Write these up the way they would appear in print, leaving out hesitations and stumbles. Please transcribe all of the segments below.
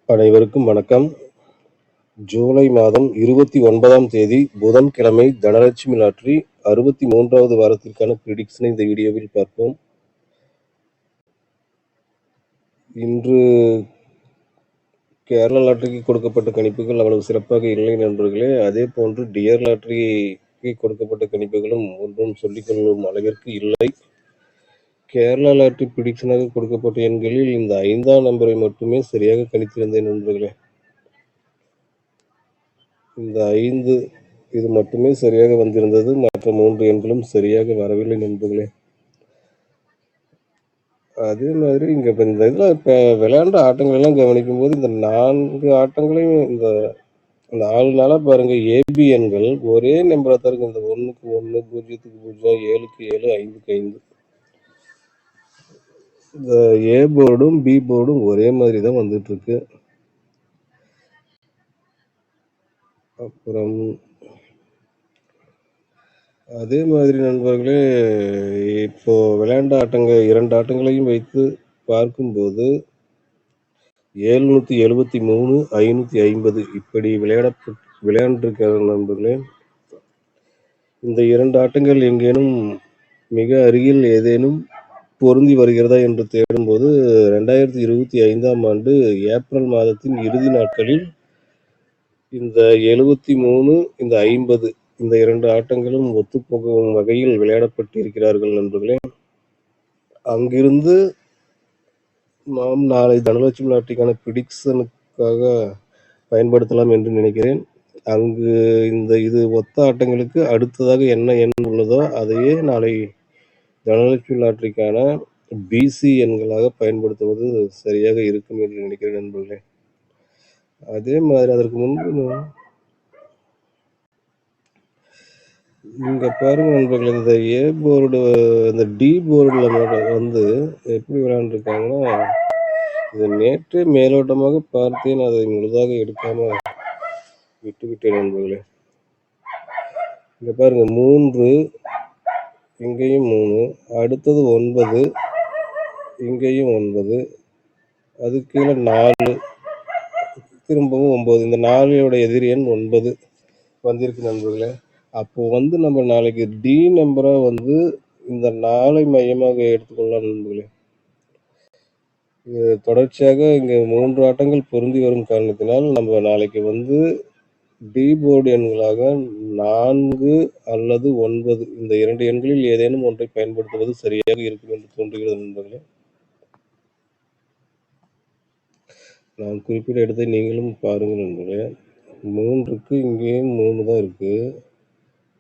அனைவருக்கும் வணக்கம். ஜூலை மாதம் 29ஆம் தேதி புதன்கிழமை தனலட்சுமி லாட்டரி 63வது வாரத்திற்கான பிரிடிக்ஷனை இந்த வீடியோவில் பார்ப்போம். இன்று கேரளா லாட்டரிக்கு கொடுக்கப்பட்ட கணிப்புகள் அவ்வளவு சிறப்பாக இல்லை நண்பர்களே. அதே போன்று டியர் லாட்டரிக்கு கொடுக்கப்பட்ட கணிப்புகளும் ஒன்றும் சொல்லிக்கொள்ளும் அளவிற்கு இல்லை. கேரளா லாட்டரி பிரிடிக்ஷனாக கொடுக்கப்பட்ட எண்களில் இந்த 5ஆம் நம்பரை மட்டுமே சரியாக கணித்திருந்தேன் நண்பர்களே. இந்த 5 இது மட்டுமே சரியாக வந்திருந்தது. மற்ற 3 எண்களும் சரியாக வரவில்லை நண்பர்களே. அதே மாதிரி இங்க இப்ப இந்த இதுல இப்ப விளையாண்ட ஆட்டங்கள் எல்லாம் கவனிக்கும் போது இந்த 4 ஆட்டங்களையும் இந்த 4 நாளா பாருங்க ஏபி எண்கள் ஒரே நம்பரா தான் இருக்கு. இந்த 1க்கு 1, 0க்கு 0, 7க்கு 7, 5க்கு 5. இந்த ஏ போர்டும் பி போர்டும் ஒரே மாதிரி தான் வந்துட்டு இருக்கு. அப்புறம் அதே மாதிரி நண்பர்களே, இப்போ விளையாண்ட 2 ஆட்டங்களையும் வைத்து பார்க்கும்போது 773, 550 இப்படி விளையாண்டிருக்கிற நண்பர்களே. இந்த 2 ஆட்டங்கள் எங்கேனும் மிக அருகில் ஏதேனும் பொருந்தி வருகிறதா என்று தேடும்போது 2025ஆம் ஆண்டு ஏப்ரல் மாதத்தின் இறுதி நாட்களில் இந்த 73, இந்த 50 இந்த 2 ஆட்டங்களும் ஒத்துப்போகும் வகையில் விளையாடப்பட்டு இருக்கிறார்கள் நண்பர்களே. அங்கிருந்து நாம் நாளை தனலட்சுமி லாட்டரிக்கான பிரிடிக்ஷனுக்காக பயன்படுத்தலாம் என்று நினைக்கிறேன். அங்கு இது ஒத்த ஆட்டங்களுக்கு அடுத்ததாக என்ன எண் உள்ளதோ அதையே நாளை தனலட்சுமி லாட்டரிக்கான பிசி எண்களாக பயன்படுத்துவது சரியாக இருக்கும் என்று நினைக்கிறேன் நண்பர்களே. அதே மாதிரி அதற்கு முன்பு இங்க பாருங்க நண்பர்களே, இந்த ஏ போர்டு இந்த டி போர்டில் வந்து எப்படி விளையாண்டுருக்காங்கன்னா, இது நேற்றே மேலோட்டமாக பார்த்தேன், அதை முழுதாக எடுக்காம விட்டுவிட்டேன் நண்பர்களே. இங்க பாருங்க 3, இங்கேயும் 3, அடுத்தது 9, இங்கேயும் 9, அதுக்கு கீழே 4, திரும்பவும் 9. இந்த 4 எதிர் எண் 9 வந்திருக்கு நண்பர்களே. அப்போ வந்து நம்ம நாளைக்கு டி நம்பரா வந்து இந்த 4 மையமாக எடுத்துக்கொள்ளலாம் நண்பர்களே. தொடர்ச்சியாக இங்க 3 ஆட்டங்கள் பொருந்தி வரும் காரணத்தினால் நம்ம நாளைக்கு வந்து டி போர்டு எண்களாக 4 அல்லது 9 இந்த 2 எண்களில் ஏதேனும் ஒன்றை பயன்படுத்துவது சரியாக இருக்கும் என்று தோன்றுகிறது நண்பர்களே. நான் குறிப்பிட்ட இடத்தை நீங்களும் பாருங்கள் நண்பர்களே. 3க்கு இங்கேயும் 3 தான் இருக்கு,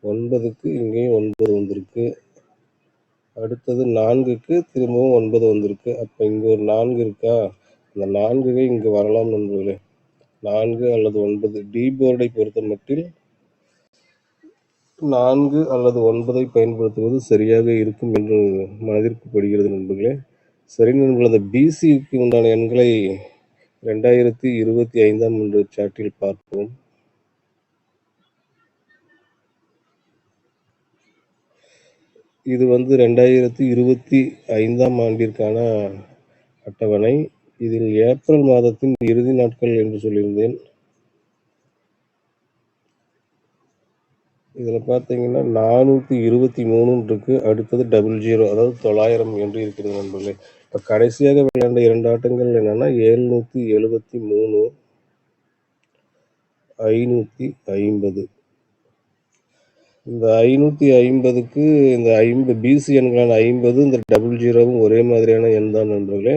9க்கு இங்கேயும் 9 வந்திருக்கு, அடுத்தது 4க்கு திரும்பவும் 9 வந்திருக்கு. அப்போ இங்கே ஒரு 4 இருக்கா, அந்த 4 இங்கே வரலாம் நண்பர்களே. 4 அல்லது 9 டி போர்டை பொறுத்த மட்டில் 4 அல்லது 9ஐ பயன்படுத்துவது சரியாக இருக்கும் என்று மனதிற்கு படுகிறது நண்பர்களே. சரி நண்பர்களே, அந்த பிசிக்கு உண்டான எண்களை 2025ஆம் ஆண்டு சார்ட்டில் பார்ப்போம். இது வந்து 2025ஆம் ஆண்டிற்கான அட்டவணை. இதில் ஏப்ரல் மாதத்தின் இறுதி நாட்கள் என்று சொல்லியிருந்தேன். இதில் பார்த்தீங்கன்னா 423 இருக்கு, அடுத்தது 00 அதாவது 900 என்று இருக்கிறது நண்பர்களே. இப்போ கடைசியாக விளையாண்ட 2 ஆட்டங்கள் என்னன்னா 773, 550. இந்த 550க்கு இந்த 50 பிசி எண்களான 50 இந்த 00வும் ஒரே மாதிரியான எண் தான் நண்பர்களே.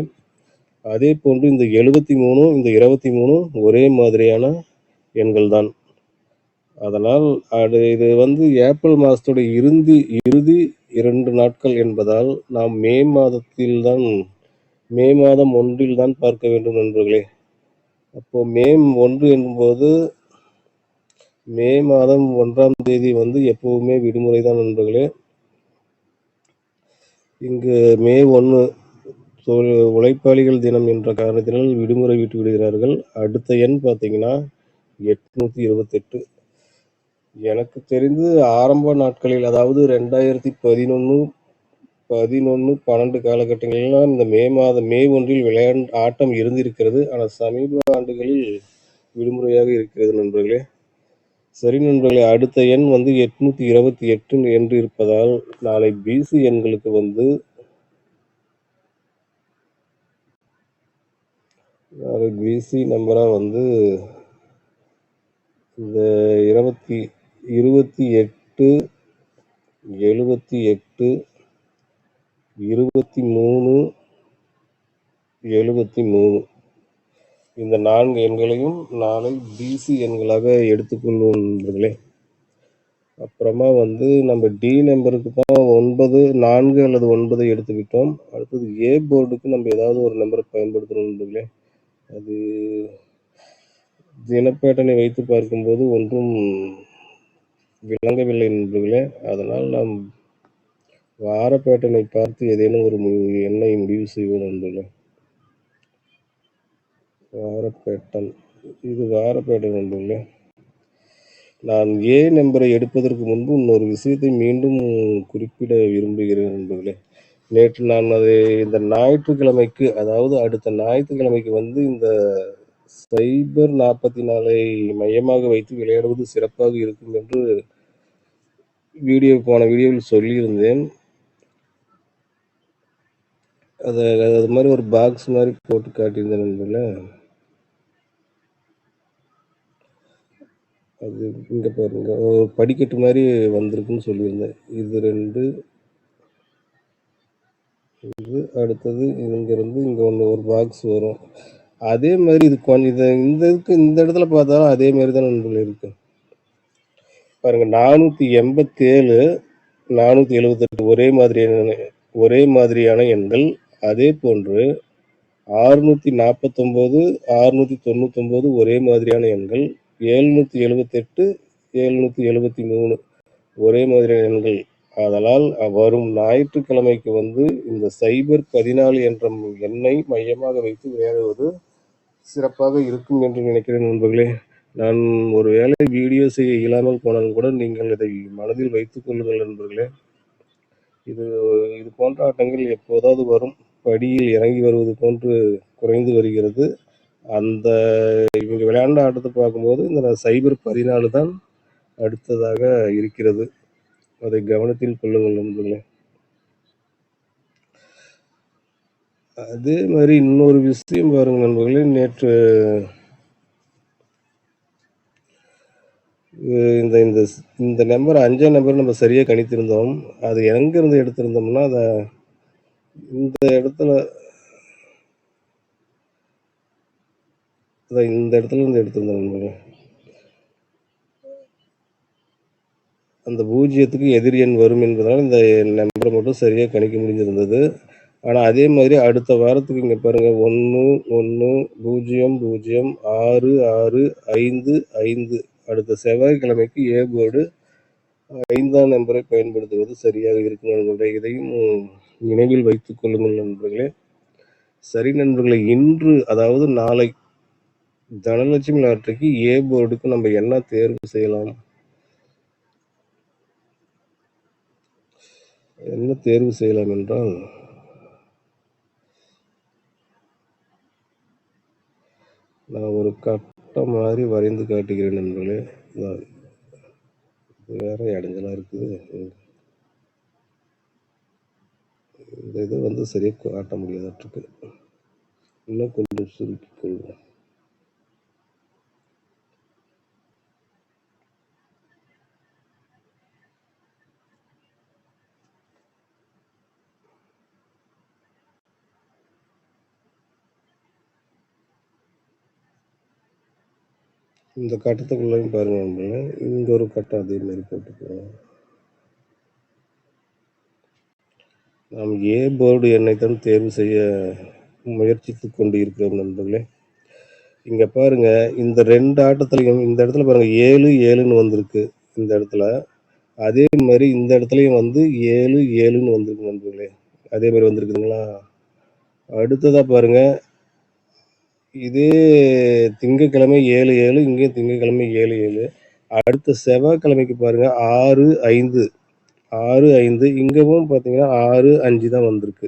அதே போன்று இந்த 73 இந்த 23 ஒரே மாதிரியான எண்கள் தான். அதனால் இது வந்து ஏப்ரல் மாதத்தோட இறுதி 2 நாட்கள் என்பதால் நாம் மே மாதம் 1 தான் பார்க்க வேண்டும் நண்பர்களே. அப்போ மே 1 என்பது மே மாதம் 1ஆம் தேதி வந்து எப்பவுமே விடுமுறை தான் நண்பர்களே. இங்கு மே 1 உழைப்பாளிகள் தினம் என்ற காரணத்தினால் விடுமுறை விட்டு விடுகிறார்கள். அடுத்த எண் பார்த்தீங்கன்னா 828. எனக்கு தெரிந்து ஆரம்ப நாட்களில், அதாவது 2011 11, 12 காலகட்டங்களிலாம் இந்த மே 1 ஆட்டம் இருந்திருக்கிறது. ஆனால் சமீப ஆண்டுகளில் விடுமுறையாக இருக்கிறது நண்பர்களே. சரி நண்பர்களே, அடுத்த எண் வந்து 828 என்று இருப்பதால் நாளை பிசி எண்களுக்கு வந்து நாளை பிசி நம்பரா வந்து இந்த 28, 78, 23, 73 இந்த 4 எண்களையும் நாளை பிசி எண்களாக எடுத்துக்கொள்வோம் நண்பர்களே. அப்புறமா வந்து நம்ம டி நம்பருக்கு தான் 4 அல்லது 9 எடுத்துக்கிட்டோம். அடுத்தது ஏ போர்டுக்கு நம்ம ஏதாவது ஒரு நம்பரை பயன்படுத்தணும் நண்பர்களே. அது தினப்பேட்டனை வைத்து பார்க்கும்போது ஒன்றும் விளங்கவில்லை நண்பர்களே. அதனால் நாம் வாரப்பேட்டனை பார்த்து ஏதேனும் ஒரு எண்ணை முடிவு செய்வோம் நண்பர்களே. வாரப்பேட்டன், இது வாரப்பேட்டை நண்பர்களே. நான் ஏ நம்பரை எடுப்பதற்கு முன்பு இன்னொரு விஷயத்தை மீண்டும் குறிப்பிட விரும்புகிறேன் நண்பர்களே. நேற்று நான் இந்த ஞாயிற்றுக்கிழமைக்கு, அதாவது அடுத்த ஞாயிற்றுக்கிழமைக்கு வந்து இந்த சைபர் 44 மையமாக வைத்து விளையாடுவது சிறப்பாக இருக்கும் என்று போன வீடியோவில் சொல்லியிருந்தேன். அது மாதிரி ஒரு பாக்ஸ் மாதிரி போட்டு காட்டியிருந்தேன் நண்பர்களே. அது இங்கே பாருங்க, ஒரு படிக்கட்டு மாதிரி வந்திருக்குன்னு சொல்லியிருந்தேன். இது 2, இது அடுத்தது இங்கிருந்து இங்கே ஒரு பாக்ஸ் வரும். அதே மாதிரி இது இந்த இடத்துல பார்த்தாலும் அதே மாதிரி தான் நண்பர்கள் இருக்கு பாருங்க. 487, 478 ஒரே மாதிரியான எண்கள். அதே போன்று 649, 699 ஒரே மாதிரியான எண்கள். 778, 773 ஒரே மாதிரியான எண்கள். ஆதலால் வரும் ஞாயிற்றுக்கிழமைக்கு வந்து இந்த சைபர் 14 என்ற எண்ணை மையமாக வைத்து விளையாடுவது சிறப்பாக இருக்கும் என்று நினைக்கிறேன் நண்பர்களே. நான் ஒரு வேளை வீடியோ செய்ய இயலாமல் போனாலும் கூட நீங்கள் இதை மனதில் வைத்துக் கொள்ளுங்கள் நண்பர்களே. இது போன்ற ஆட்டங்கள் எப்போதாவது வரும். படியில் இறங்கி வருவது போன்று குறைந்து வருகிறது. அந்த இவங்க விளையாண்ட ஆட்டத்தை பார்க்கும்போது இந்த சைபர் 14 தான் அடுத்ததாக இருக்கிறது. அதை கவனத்தில் கொள்ளுங்கள் நண்பர்களே. அதே மாதிரி இன்னொரு விஷயம் பாருங்க நண்பர்களே, நேற்று இந்த நம்பர் 5 நம்பர் நம்ம சரியா கணித்திருந்தோம். அது எங்க இருந்து எடுத்திருந்தோம்னா, இந்த இடத்துல இருந்து எடுத்திருந்தோம். அந்த 0க்கு எதிர் எண் வரும் என்பதனால் இந்த நம்பரை மட்டும் சரியா கணிக்க முடிஞ்சிருந்தது. ஆனா அதே மாதிரி அடுத்த வாரத்துக்கு இங்க பாருங்க, 1 1 0 0 6 6 5 5 அடுத்த செவ்வாய்க்கிழமைக்கு ஏ போர்டு 5ஆம் நம்பரை பயன்படுத்துவது சரியாக இருக்கும் நண்பர்களே. இதையும் நினைவில் வைத்துக் கொள்ளுங்கள் நண்பர்களே. சரி நண்பர்களே, இன்று அதாவது நாளை தனலட்சுமி லாட்டரிக்கு ஏ போர்டுக்கு நம்ம என்ன தேர்வு செய்யலாம்? என்ன தேர்வு செய்யலாம் என்றால், நான் ஒரு கட்டம் மாதிரி வரைந்து காட்டுகிறேன் நண்பர்களே. வேற இடைஞ்சலா இருக்குது. இந்த இது வந்து சரியா காட்ட முடியாதற்கு இன்னும் கொஞ்சம் சுருக்கிக் கொள்வோம். இந்த கட்டத்துக்குள்ளையும் பாருங்க நண்பர்களே, இங்க ஒரு கட்டம் அதே மாதிரி போட்டுக்குவோம். நாம் ஏ போர்டு எண்ணைத்தான் தேர்வு செய்ய முயற்சித்துக் கொண்டு இருக்கிறோம் நண்பர்களே. இங்க பாருங்க, இந்த 2 ஆட்டத்திலையும் இந்த இடத்துல பாருங்க 7 7ன்னு வந்திருக்கு இந்த இடத்துல. அதே மாதிரி இந்த இடத்துலையும் வந்து 7 7ன்னு வந்திருக்கு நண்பர்களே. அதே மாதிரி வந்திருக்குதுங்களா? அடுத்ததா பாருங்க, இதே திங்கட்கிழமை 7 7, இங்கேயும் திங்கட்கிழமை 7 7. அடுத்த செவ்வாய்க்கிழமைக்கு பாருங்க 6 5 6, 5 இங்கவும் பார்த்தீங்கன்னா 6, 5 தான் வந்திருக்கு.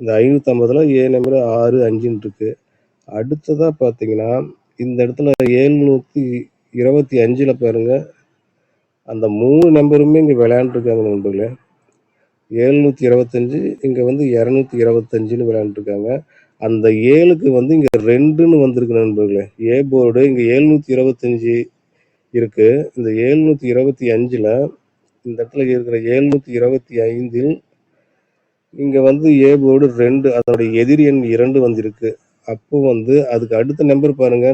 இந்த 550ல ஏ நம்பர் 6, 5ன்னு இருக்கு. அடுத்ததா பார்த்தீங்கன்னா, இந்த இடத்துல 725ல பாருங்க, அந்த 3 நம்பருமே இங்க விளையாண்டுருக்காங்க நண்பர்களே. 725 இங்க வந்து 225ன்னு விளையாண்டுருக்காங்க. அந்த 7க்கு வந்து இங்க 2ன்னு வந்திருக்கு நண்பர்களே. ஏ போர்டு இங்க 725 இருக்கு. இந்த 725ல இந்த இடத்துல இருக்கிற 725ல் இங்க வந்து ஏ போர்டு 2 அதனுடைய எதிர் எண் 2 வந்திருக்கு. அப்போ வந்து அதுக்கு அடுத்த நம்பர் பாருங்க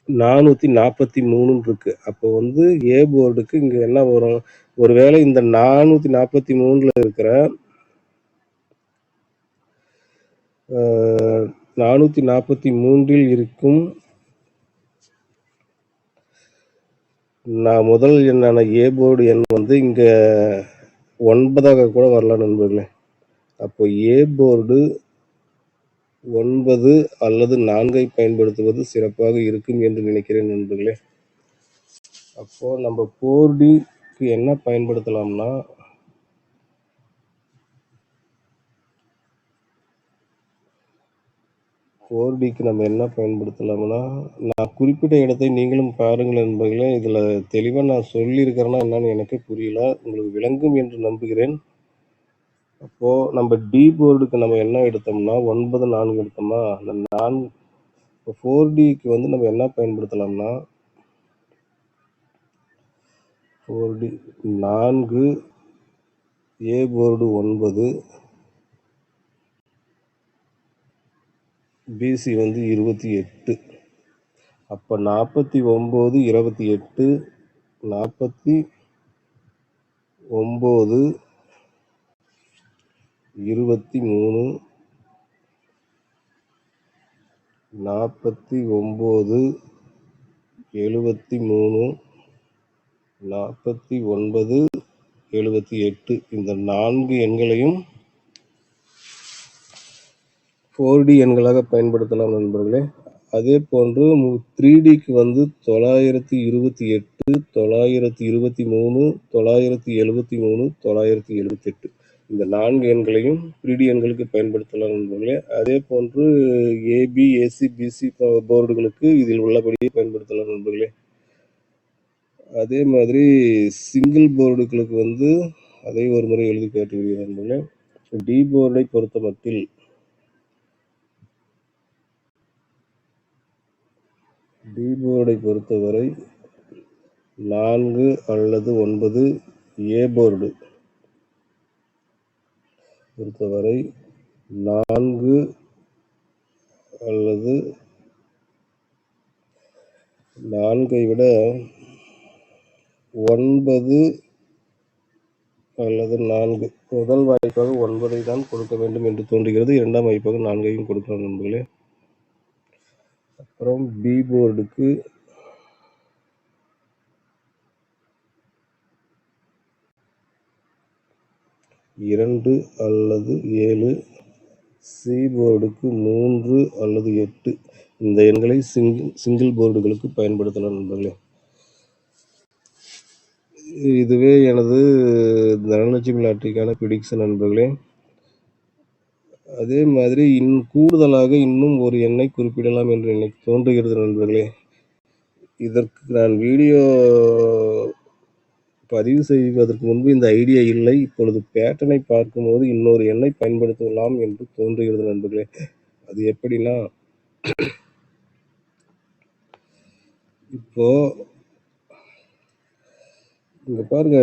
443ன்னு இருக்கு. அப்போ வந்து ஏ போர்டுக்கு இங்க என்ன வரும்? ஒருவேளை இந்த 443ல இருக்கிற 443ல் இருக்கும் முதல் எண்ணான ஏ போர்டு எண் வந்து இங்க 9ஆக கூட வரலாம் நண்பர்களே. அப்போ ஏ போர்டு 9 அல்லது 4ஐ பயன்படுத்துவது சிறப்பாக இருக்கும் என்று நினைக்கிறேன் நண்பர்களே. அப்போ நம்ம 4Dக்கு என்ன பயன்படுத்தலாம்னா, 4Dக்கு நம்ம என்ன பயன்படுத்தலாம்னா, நான் குறிப்பிட்ட இடத்தை நீங்களும் பாருங்கள் நண்பர்களே. இதுல தெளிவா நான் சொல்லியிருக்கிறேன்னா என்னன்னு எனக்கு புரியல. உங்களுக்கு விளங்கும் என்று நம்புகிறேன். அப்போ நம்ம டி போர்டுக்கு நம்ம என்ன எடுத்தோம்னா 9, 4 எடுத்தோம்னா, அந்த 4Dக்கு வந்து நம்ம என்ன பயன்படுத்தலாம்னா 4D 4 ஏ போர்டு 9 பிசி வந்து 28. அப்போ 49, 28, 49, 23, 49, 73, 49, 78 இந்த 4 எண்களையும் 4D எண்களாக பயன்படுத்தலாம் நண்பர்களே. அதே போன்று 3Dக்கு வந்து 928, 923, 973, 978 இந்த 4 எண்களையும் 3D எண்களுக்கு பயன்படுத்தலாம் நண்பர்களே. அதே போன்று ஏபி, ஏசி, பிசி போர்டுகளுக்கு இதில் உள்ளபடியே பயன்படுத்தலாம் நண்பர்களே. அதே மாதிரி சிங்கிள் போர்டுகளுக்கு வந்து அதை ஒரு முறை எழுதி காட்டுகிறேன் நண்பர்களே. டி போர்டை பொறுத்த மட்டில் டி போர்டை பொறுத்தவரை 4 அல்லது 9 ஏ போர்டு பொறுத்தவரை 4 அல்லது 4ஐ விட 9 அல்லது 4 முதல் வாய்ப்பாக 9ஐ தான் கொடுக்க வேண்டும் என்று தோன்றுகிறது. இரண்டாம் வாய்ப்பாக 4ஐயும் கொடுக்கலாம் நண்பர்களே. அப்புறம் பி போர்டுக்கு 2 அல்லது 7, சி போர்டுக்கு 3 அல்லது 8 இந்த எண்களை சிங்கிள் போர்டுகளுக்கு பயன்படுத்தலாம் நண்பர்களே. இதுவே எனது தனலட்சுமி லாட்டரிக்கான ப்ரிடிக்ஷன் நண்பர்களே. அதே மாதிரி கூடுதலாக இன்னும் ஒரு எண்ணை குறிப்பிடலாம் என்று எனக்கு தோன்றுகிறது நண்பர்களே. இதற்கு நான் வீடியோ பதிவு செய்வதற்கு முன்பு இந்த ஐடியா இல்லை. இப்பொழுது பேட்டர்னை பார்க்கும்போது இன்னொரு எண்ணை பயன்படுத்தலாம் என்று தோன்றுகிறது நண்பர்களே. அது எப்படின்னா, இப்போ இங்க பாருங்க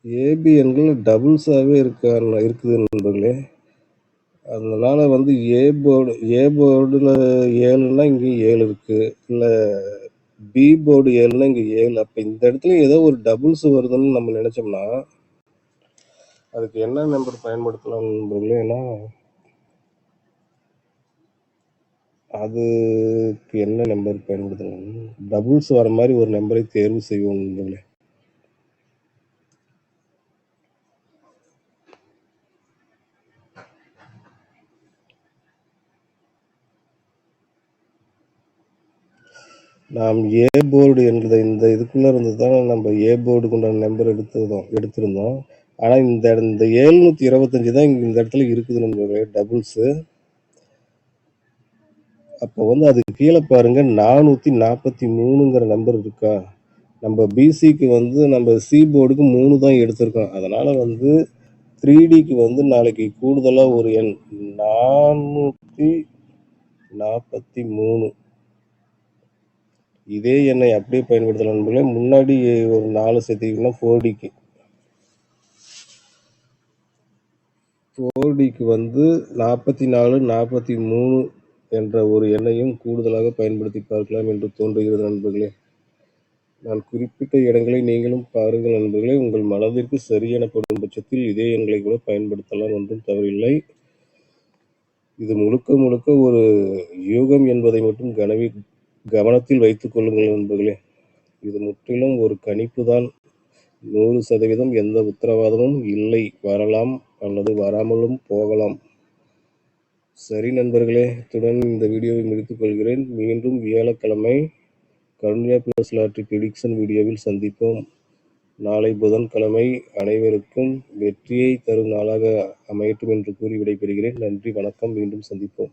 ஏபி எண்கள் டபுள்ஸாகவே இருக்குது நண்பர்களே. அதனால வந்து ஏ போர்டில் 7ன்னா இங்கே 7 இருக்கு, இல்லை பி போர்டு 7ன்னா இங்கே 7. அப்போ இந்த இடத்துல ஏதோ ஒரு டபுள்ஸ் வருதுன்னு நம்ம நினைச்சோம்னா அதுக்கு என்ன நம்பர் பயன்படுத்தலாம் நண்பர்களேன்னா, அதுக்கு என்ன நம்பர் பயன்படுத்தலாம்? டபுள்ஸ் வர மாதிரி ஒரு நம்பரை தேர்வு செய்வோம் நண்பர்களே. நாம் ஏ போர்டு என்கிற இந்த இதுக்குள்ள இருந்து தான் நம்ம ஏ போர்டுக்கு உண்டான நம்பர் எடுத்திருந்தோம். ஆனா இந்த 725 தான் இந்த இடத்துல இருக்குது நண்பர்களே, டபுள்ஸ். அப்போ வந்து அதுக்கு கீழே பாருங்க 443ங்கிற நம்பர் இருக்கா. நம்ம பிசிக்கு வந்து நம்ம சி போர்டுக்கு 3 தான் எடுத்திருக்கோம். அதனால வந்து 3டிக்கு வந்து நாளைக்கு கூடுதலா ஒரு எண் 443 இதே எண்ணை அப்படியே பயன்படுத்தலாம் நண்பர்களே. முன்னாடி ஒரு 4 சேர்த்திங்கன்னா 4டிக்கு வந்து 44 43 என்ற ஒரு எண்ணையும் கூடுதலாக பயன்படுத்தி பார்க்கலாம் என்று தோன்றுகிறது நண்பர்களே. நான் குறிப்பிட்ட இடங்களை நீங்களும் பாருங்கள் நண்பர்களே. உங்கள் மனதிற்கு சரி எனப்படும் பட்சத்தில் இதே எண்களை கூட பயன்படுத்தலாம், ஒன்றும் தவறில்லை. இது முழுக்க முழுக்க ஒரு யூகம் என்பதை மட்டும் கவனத்தில் வைத்துக் கொள்ளுங்கள் நண்பர்களே. இது முற்றிலும் ஒரு கணிப்பு தான். 100% எந்த உத்தரவாதமும் இல்லை. வரலாம் அல்லது வராமலும் போகலாம். சரி நண்பர்களே, இத்துடன் இந்த வீடியோவை முடித்துக் கொள்கிறேன். மீண்டும் வியாழக்கிழமை கருண்யா பிளஸ் லாட்டரி ப்ரெடிக்ஷன் வீடியோவில் சந்திப்போம். நாளை புதன்கிழமை அனைவருக்கும் வெற்றியை தரும் நாளாக அமையட்டும் என்று கூறி விடைபெறுகிறேன். நன்றி, வணக்கம். மீண்டும் சந்திப்போம்.